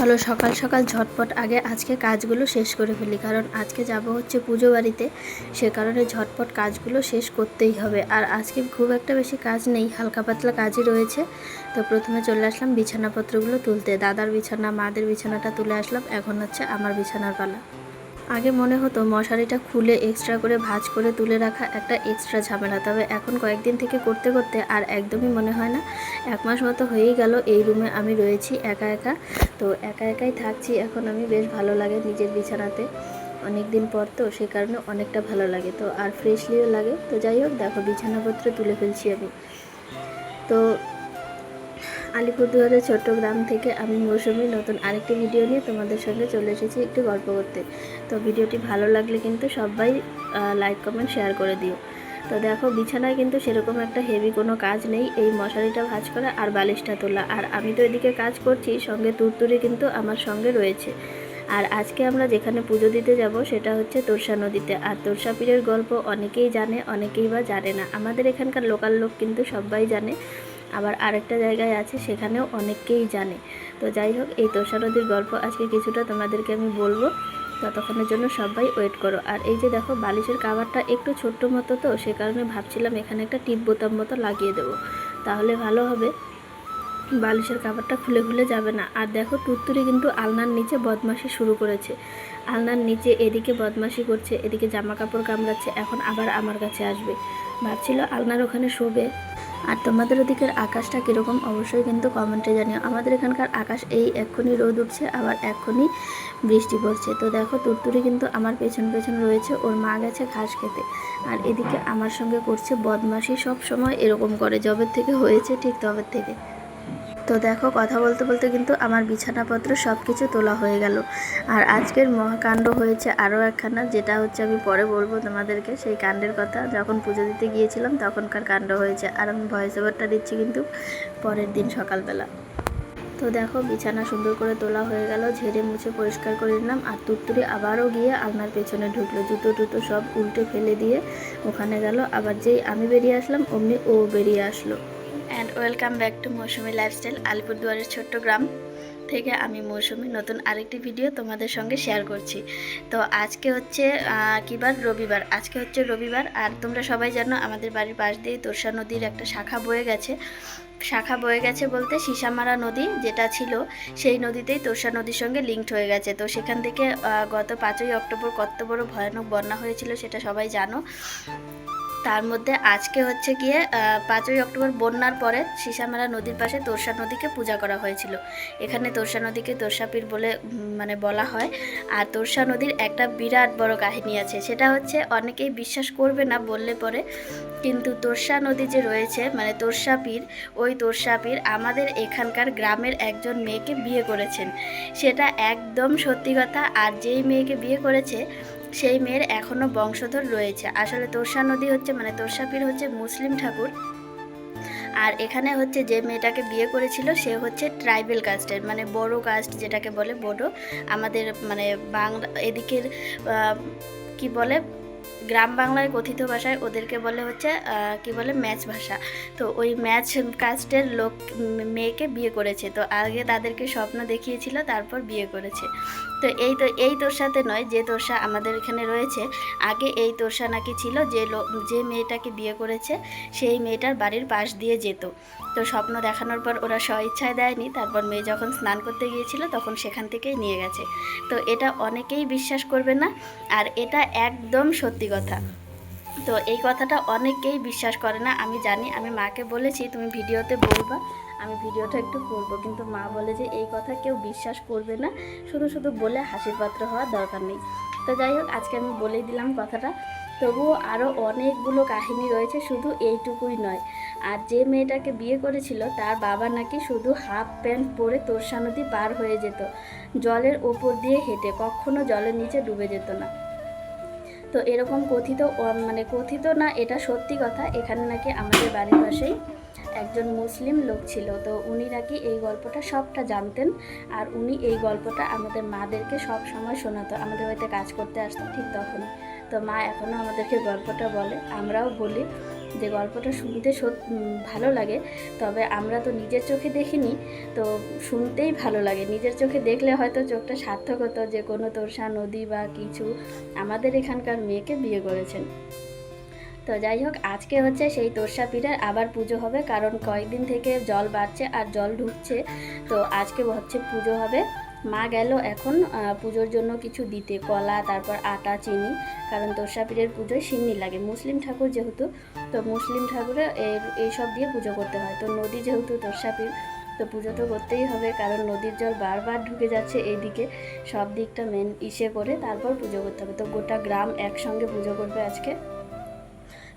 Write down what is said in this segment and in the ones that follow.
চলো সকাল সকাল ঝটপট আগে আজকে কাজগুলো শেষ করে ফেলি, কারণ আজকে যাব হচ্ছে পুজো বাড়িতে। সে কারণে ঝটপট কাজগুলো শেষ করতেই হবে। আর আজকে খুব একটা বেশি কাজ নেই, হালকা পাতলা কাজই রয়েছে। তো প্রথমে চলে আসলাম বিছানাপত্রগুলো তুলতে। দাদার বিছানা, মাদের বিছানাটা তুলে আসলাম, এখন হচ্ছে আমার বিছানার পালা। আগে মনে হতো মশারিটা খুলে এক্সট্রা করে ভাঁজ করে তুলে রাখা একটা এক্সট্রা ঝামেলা, তবে এখন কয়েকদিন থেকে করতে করতে আর একদমই মনে হয় না। 1 মাস মতো হয়েই গেল এই রুমে আমি রয়েছি একা একা। তো একা একাই থাকছি এখন আমি, বেশ ভালো লাগে নিজের বিছানাতে। অনেক দিন পর তো, সে কারণে অনেকটা ভালো লাগে, তো আর ফ্রেশলিও লাগে। তো যাই হোক, দেখো বিছানাপত্র তুলে ফেলছি আমি। তো আলিপুরদুয়ারের চট্টগ্রাম থেকে আমি মৌসুমি নতুন আরেকটি ভিডিও নিয়ে তোমাদের সঙ্গে চলে এসেছি একটু গল্প করতে। তো ভিডিওটি ভালো লাগলে কিন্তু সবাই লাইক কমেন্ট শেয়ার করে দিও। তো দেখো বিছানায় কিন্তু সেরকম একটা হেভি কোনো কাজ নেই, এই মশারিটা ভাঁজ করা আর বালিশটা তোলা। আর আমি তো এদিকে কাজ করছি, সঙ্গে তুরতুরি কিন্তু আমার সঙ্গে রয়েছে। আর আজকে আমরা যেখানে পুজো দিতে যাব সেটা হচ্ছে তোরসা নদীতে। আর তোরসা পীরের গল্প অনেকেই জানে, অনেকেই বা জানে না। আমাদের এখানকার লোকাল লোক কিন্তু সবাই জানে, আবার আরেকটা জায়গায় আছে সেখানেও অনেকেই জানে। তো যাই হোক, এই তোষা নদীর গল্প আজকে কিছুটা তোমাদেরকে আমি বলবো, ততক্ষণের জন্য সবাই ওয়েট করো। আর এই যে দেখো, বালিশের কাভারটা একটু ছোট্ট মতো, তো সে কারণে ভাবছিলাম এখানে একটা টিপ বোতাম মতো লাগিয়ে দেবো, তাহলে ভালো হবে, বালিশের কাভারটা খুলে খুলে যাবে না। আর দেখো তুত্তুরি কিন্তু আলনার নিচে বদমাশি শুরু করেছে। আলনার নিচে এদিকে বদমাশি করছে, এদিকে জামা কাপড় কামড়াচ্ছে, এখন আবার আমার কাছে আসবে। ভাবছিল আলনার ওখানে শোবে। আর তোমাদের ওদিকের আকাশটা কীরকম অবশ্যই কিন্তু কমেন্টে জানিও। আমাদের এখানকার আকাশ এই এক্ষুনি রোদ উঠছে, আবার এক্ষুনি বৃষ্টি পড়ছে। তো দেখো তুরতুরি কিন্তু আমার পেছন পেছন রয়েছে, ওর মা গেছে ঘাস খেতে। আর এদিকে আমার সঙ্গে করছে বদমাশি, সব সময় এরকম করে, যবের থেকে হয়েছে ঠিক তবের থেকে। তো দেখো কথা বলতে বলতে কিন্তু আমার বিছানাপত্র সব কিছু তোলা হয়ে গেল। আর আজকের মহাকাণ্ড হয়েছে আরও একখানা, যেটা হচ্ছে আমি পরে বলবো তোমাদেরকে সেই কাণ্ডের কথা। যখন পুজো দিতে গিয়েছিলাম তখনকার কাণ্ড হয়েছে, আর আমি ভয়েস ওভারটা দিচ্ছি কিন্তু পরের দিন সকালবেলা। তো দেখো বিছানা সুন্দর করে তোলা হয়ে গেল, ঝেড়ে মুছে পরিষ্কার করে নিলাম। আর তুরতুরি আবারও গিয়ে আলনার পেছনে ঢুকলো, জুতো টুতো সব উল্টে ফেলে দিয়ে ওখানে গেল। আবার যেই আমি বেরিয়ে আসলাম অমনি ও বেরিয়ে আসলো। And welcome back to Mousumi lifestyle. আলিপুরদুয়ারের চট্টগ্রাম থেকে আমি মৌসুমি নতুন আরেকটি ভিডিও তোমাদের সঙ্গে শেয়ার করছি। তো আজকে হচ্ছে রবিবার। আজকে হচ্ছে রবিবার। আর তোমরা সবাই জানো আমাদের বাড়ির পাশ দিয়েই তোরসা নদীর একটা শাখা বয়ে গেছে। বলতে সিসামারা নদী যেটা ছিল, সেই নদীতেই তোরসা নদীর সঙ্গে লিঙ্কড হয়ে গেছে। তো সেখান থেকে গত 5ই অক্টোবর কত বড় ভয়ানক বন্যা হয়েছিল সেটা সবাই জানো। তার মধ্যে আজকে হচ্ছে গিয়ে 5ই অক্টোবর বন্যার পরে সিসামেলা নদীর পাশে তোরসা নদীকে পূজা করা হয়েছিল। এখানে তোরসা নদীকে তোরসা পীর বলে বলা হয়। আর তোরসা নদীর একটা বিরাট বড় কাহিনী আছে, সেটা হচ্ছে অনেকেই বিশ্বাস করবে না বললে পরে, কিন্তু তোরসা নদী যে রয়েছে তোরসা পীর, ওই তোরসা পীর আমাদের এখানকার গ্রামের একজন মেয়েকে বিয়ে করেছেন। সেটা একদম সত্যি কথা। আর যেই মেয়েকে বিয়ে করেছে সেই মেয়ের এখনও বংশধর রয়েছে। আসলে তোরসা নদী হচ্ছে তোরসা পীর হচ্ছে মুসলিম ঠাকুর। আর এখানে হচ্ছে যে মেয়েটাকে বিয়ে করেছিল সে হচ্ছে ট্রাইবেল কাস্টের, বড়ো কাস্ট যেটাকে বলে, বড়ো। আমাদের বাংলা এদিকের কি বলে, গ্রাম বাংলায় কথিত ভাষায় ওদেরকে বলে হচ্ছে ম্যাচ ভাষা। তো ওই ম্যাচ কাস্টের লোক মেয়েকে বিয়ে করেছে। তো আগে তাদেরকে স্বপ্ন দেখিয়েছিল, তারপর বিয়ে করেছে। তো এই তোরসাতে নয়, যে তোরসা আমাদের এখানে রয়েছে, আগে এই তোরসা নাকি ছিল যে মেয়েটাকে বিয়ে করেছে সেই মেয়েটার বাড়ির পাশ দিয়ে যেত। তো স্বপ্ন দেখানোর পর ওরা স্বইচ্ছায় দেয়নি, তারপর মেয়ে যখন স্নান করতে গিয়েছিল তখন সেখান থেকেই নিয়ে গেছে। তো এটা অনেকেই বিশ্বাস করবে না, আর এটা একদম সত্যি কথা। তো এই কথাটা অনেকেই বিশ্বাস করে না, আমি জানি। আমি মাকে বলেছি তুমি ভিডিওতে বলবা, আমি ভিডিওটা একটু করব, কিন্তু মা বলে যে এই কথা কেউ বিশ্বাস করবে না, শুধু শুধু বলে হাসির পাত্র হওয়ার দরকার নেই। তো যাই হোক, আজকে আমি বলেই দিলাম কথাটা। তবুও আরও অনেকগুলো কাহিনী রয়েছে, শুধু এইটুকুই নয়। আর যে মেয়েটাকে বিয়ে করেছিল তার বাবা নাকি শুধু হাফ প্যান্ট পরে তোরসা নদী পার হয়ে যেত, জলের ওপর দিয়ে হেঁটে, কখনো জলের নিচে ডুবে যেত না। তো এরকম কথিত না, এটা সত্যি কথা। এখানে নাকি আমাদের বাড়ির পাশেই একজন মুসলিম লোক ছিল, তো উনি নাকি এই গল্পটা সবটা জানতেন। আর উনি এই গল্পটা আমাদের মাদেরকে সব সময় শোনাতো, আমাদের বাড়িতে কাজ করতে আসতো ঠিক তখন। তো মা এখনও আমাদেরকে গল্পটা বলে, আমরাও বলি। যে গল্পটা শুনতে ভালো লাগে, তবে আমরা তো নিজের চোখে দেখিনি, তো শুনতেই ভালো লাগে। নিজের চোখে দেখলে হয়তো চোখটা সার্থক হতো যে কোনো তোরসা নদী বা কিছু আমাদের এখানকার মেয়েকে বিয়ে করেছেন। তো যাই হোক, আজকে হচ্ছে সেই তোরসা পীরের আবার পুজো হবে, কারণ কয়েকদিন থেকে জল বাড়ছে আর জল ঢুকছে, তো আজকে হচ্ছে পুজো হবে। মা গেল এখন পুজোর জন্য কিছু দিতে, কলা, তারপর আটা, চিনি, কারণ তোরসা পীরের পুজোয় সিন্নি লাগে, মুসলিম ঠাকুর যেহেতু, তো মুসলিম ঠাকুরে এইসব দিয়ে পুজো করতে হয়। তো নদী যেহেতু তোরসা পীর, তো পুজো তো করতেই হবে, কারণ নদীর জল বারবার ঢুকে যাচ্ছে এইদিকে, সব দিকটা মেন করে তারপর পুজো করতে হবে। তো গোটা গ্রাম একসঙ্গে পুজো করবে আজকে,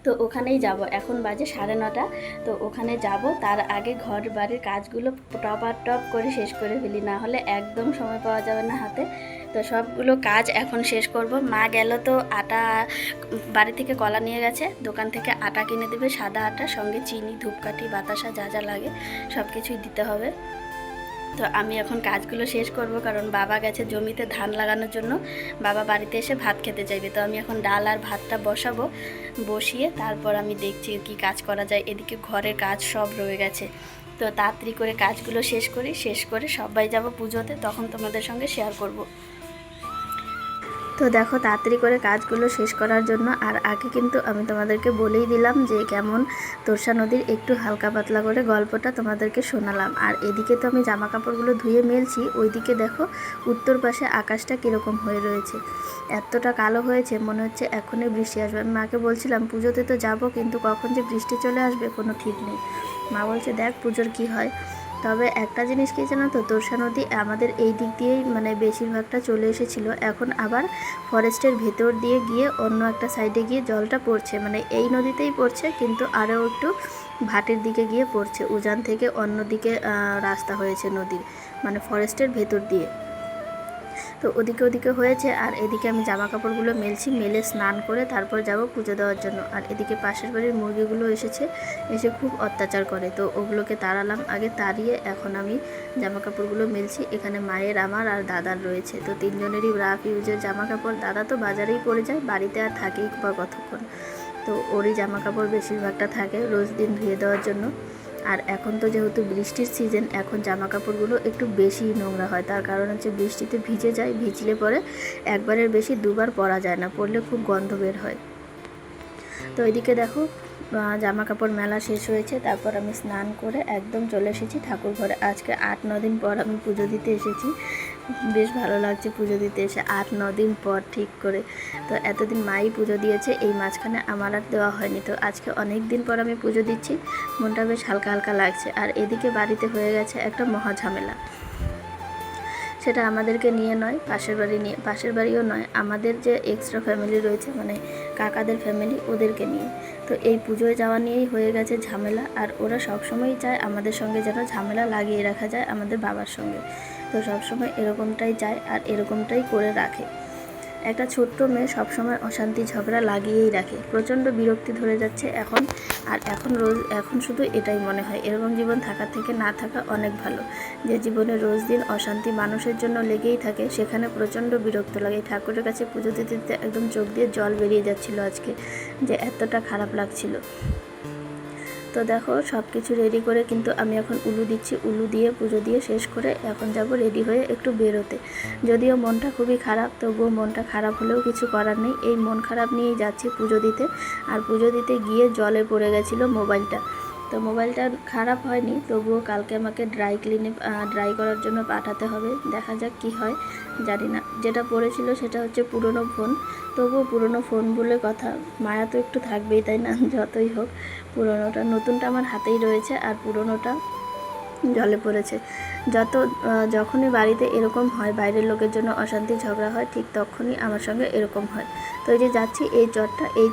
তো ওখানেই যাব। এখন বাজে 9:30, তো ওখানে যাব। তার আগে ঘর বাড়ির কাজগুলো টপ করে শেষ করে ফেলি, না হলে একদম সময় পাওয়া যাবে না হাতে। তো সবগুলো কাজ এখন শেষ করব। মা গেল তো আটা, বাড়ি থেকে কলা নিয়ে গেছে, দোকান থেকে আটা কিনে দেবে, সাদা আটা, সঙ্গে চিনি, ধূপকাঠি, বাতাসা, যা যা লাগে সব কিছুই দিতে হবে। তো আমি এখন কাজগুলো শেষ করব, কারণ বাবা গেছে জমিতে ধান লাগানোর জন্য, বাবা বাড়িতে এসে ভাত খেতে চাইবে। তো আমি এখন ডাল আর ভাতটা বসাবো, বসিয়ে তারপর আমি দেখছি কি কাজ করা যায়। এদিকে ঘরের কাজ সব রয়ে গেছে, তো তাড়াতাড়ি করে কাজগুলো শেষ করে সবাই যাব পুজোতে, তখন তোমাদের সঙ্গে শেয়ার করব। তো দেখো, তাড়াতাড়ি করে কাজগুলো শেষ করার জন্য, আর আগে কিন্তু আমি তোমাদেরকে বলেই দিলাম যে কেমন তোরসা নদীর একটু হালকা পাতলা করে গল্পটা তোমাদেরকে শোনালাম। আর এদিকে তো আমি জামা কাপড়গুলো ধুয়ে মেলছি, ওইদিকে দেখো উত্তর পাশে আকাশটা কীরকম হয়ে রয়েছে, এতটা কালো হয়েছে, মনে হচ্ছে এখনই বৃষ্টি আসবে। আমি মাকে বলছিলাম পুজোতে তো যাব, কিন্তু কখন যে বৃষ্টি চলে আসবে কোনো ঠিক নেই। মা বলছে দেখ পুজোর কি হয়। তবে একটা জিনিস কি জানো তো, তোরসা নদী আমাদের এই দিক দিয়েই মানে বেশিরভাগটা চলে এসেছিলো, এখন আবার ফরেস্টের ভেতর দিয়ে গিয়ে অন্য একটা সাইডে গিয়ে জলটা পড়ছে, মানে এই নদীতেই পড়ছে, কিন্তু আরও একটু ভাটির দিকে গিয়ে পড়ছে, উজান থেকে অন্য দিকে রাস্তা হয়েছে নদীর, মানে ফরেস্টের ভেতর দিয়ে। তো ওদিকে হয়েছে, আর এদিকে আমি জামা কাপড়গুলো মেলছি, মেলে স্নান করে তারপর যাব পুজো দেওয়ার জন্য। আর এদিকে পাশের বাড়ির মুরগিগুলো এসে খুব অত্যাচার করে, তো ওগুলোকে তাড়ালাম আগে, তাড়িয়ে এখন আমি জামা কাপড়গুলো মেলছি। এখানে মায়ের, আমার আর দাদার রয়েছে, তো তিনজনেরই রাফ ইউজের জামা কাপড়। দাদা তো বাজারেই পড়ে যায়, বাড়িতে আর থাকেই বা কতক্ষণ, তো ওরই জামা কাপড় বেশিরভাগটা থাকে রোজ দিন ধুয়ে দেওয়ার জন্য। আর এখন তো যেহেতু বৃষ্টির সিজন, এখন জামা কাপড়গুলো একটু বেশি নোংরা হয়, তার কারণ হচ্ছে বৃষ্টিতে ভিজে যায়, ভিজলে পরে একবারের বেশি দুবার পরা যায় না, পরলে খুব গন্ধ বের হয়। তো এদিকে দেখো জামা কাপড় মেলা শেষ হয়েছে, তারপর আমি স্নান করে একদম চলে এসেছি ঠাকুর ঘরে। আজকে 8-9 দিন পর আমি পুজো দিতে এসেছি, বেশ ভালো লাগছে পুজো দিতে এসে 8-9 দিন পর ঠিক করে। তো এতদিন মাই পুজো দিয়েছে, এই মাঝখানে আমার আর দেওয়া হয়নি, তো আজকে অনেক দিন পর আমি পুজো দিচ্ছি, মনটা বেশ হালকা হালকা লাগছে। আর এদিকে বাড়িতে হয়ে গেছে একটা মহা ঝামেলা, সেটা আমাদেরকে নিয়ে নয়, পাশের বাড়িও নয়, আমাদের যে এক্সট্রা ফ্যামিলি রয়েছে, মানে কাকাদের ফ্যামিলি, ওদেরকে নিয়ে। তো এই পুজোয় যাওয়া নিয়েই হয়ে গেছে ঝামেলা, আর ওরা সবসময়ই চায় আমাদের সঙ্গে যেন ঝামেলা লাগিয়ে রাখা যায় আমাদের বাবার সঙ্গে, তো সবসময় এরকমটাই চায় আর এরকমটাই করে রাখে। একটা ছোট্ট মেয়ে সবসময় অশান্তি ঝগড়া লাগিয়েই রাখে, প্রচণ্ড বিরক্তি ধরে যাচ্ছে এখন। আর এখন শুধু এটাই মনে হয়, এরকম জীবন থাকার থেকে না থাকা অনেক ভালো। যে জীবনে রোজ দিন অশান্তি মানুষের জন্য লেগেই থাকে, সেখানে প্রচণ্ড বিরক্ত লাগে। ঠাকুরের কাছে পুজো দিতে দিতে একদম চোখ দিয়ে জল বেরিয়ে যাচ্ছিলো আজকে, যে এতটা খারাপ লাগছিল। তো দেখো সব কিছু রেডি করে কিন্তু আমি এখন উলু দিচ্ছি, উলু দিয়ে পুজো দিয়ে শেষ করে এখন যাব রেডি হয়ে একটু বেরোতে। যদিও মনটা খুবই খারাপ, তবুও মনটা খারাপ হলেও কিছু করার নেই, এই মন খারাপ নিয়েই যাচ্ছি পুজো দিতে। আর পুজো দিতে গিয়ে জলে পড়ে গেছিলো মোবাইলটা, তো মোবাইলটা খারাপ হয়নি, তবুও কালকে আমাকে ড্রাই করার জন্য পাঠাতে হবে, দেখা যাক কি হয় জানি না। যেটা পড়েছিল সেটা হচ্ছে পুরনো ফোন, তবুও পুরনো ফোন বলে কথা, মায়া তো একটু থাকবেই, তাই না? যতই হোক পুরনোটা, নতুনটা আমার হাতেই রয়েছে, আর পুরনোটা জলে পড়েছে। যখনই বাড়িতে এরকম হয়, বাইরের লোকের জন্য অশান্তি ঝগড়া হয়, ঠিক তখনই আমার সঙ্গে এরকম হয়। তো এই যে যাচ্ছি এই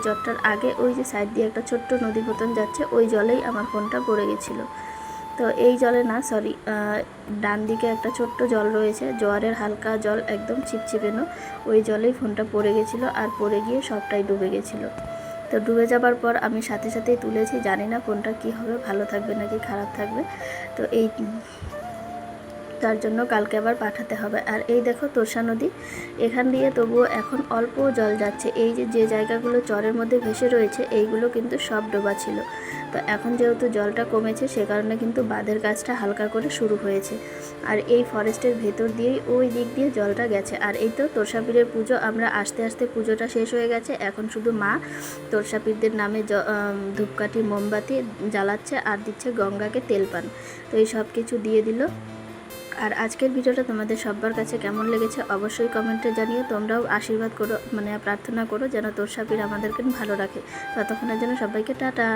চরটার আগে ওই যে সাইড দিয়ে একটা ছোট্ট নদী মতন যাচ্ছে, ওই জলেই আমার ফোনটা পড়ে গেছিলো। তো এই জলে না, সরি, ডান দিকে একটা ছোট্ট জল রয়েছে, জোয়ারের হালকা জল, একদম ছিপছিপেনো, ওই জলেই ফোনটা পড়ে গেছিলো, আর পড়ে গিয়ে সবটাই ডুবে গেছিলো। তো ডুবে যাবার পর আমি সাথে সাথেই তুলেছি, জানি না ফোনটা কী হবে, ভালো থাকবে নাকি খারাপ থাকবে। তো তার জন্য কালকে আবার পাঠাতে হবে। আর এই দেখো তোরসা নদী, এখান দিয়ে তবুও এখন অল্প জল যাচ্ছে। এই যে যে জায়গাগুলো চরের মধ্যে ভেসে রয়েছে এইগুলো কিন্তু সব ডোবা ছিল। তো এখন যেহেতু জলটা কমেছে সে কারণে কিন্তু বাঁধের কাজটা হালকা করে শুরু হয়েছে। আর এই ফরেস্টের ভেতর দিয়েই ওই দিক দিয়ে জলটা গেছে। আর এই তো তোরসা পীরের পুজো, আমরা আস্তে আস্তে পুজোটা শেষ হয়ে গেছে। এখন শুধু মা তোরসা পীরদের নামে ধূপকাঠি মোমবাতি জ্বালাচ্ছে আর দিচ্ছে গঙ্গাকে তেলপান। তো এই সব কিছু দিয়ে দিল। আর আজকের ভিডিওটা তোমাদের সবার কাছে কেমন লেগেছে অবশ্যই কমেন্টে জানিও। তোমরাও আশীর্বাদ করো, প্রার্থনা করো যেন তোরসা পীর আমাদেরকে ভালো রাখে। ততক্ষণের জন্য সবাইকে টাটা।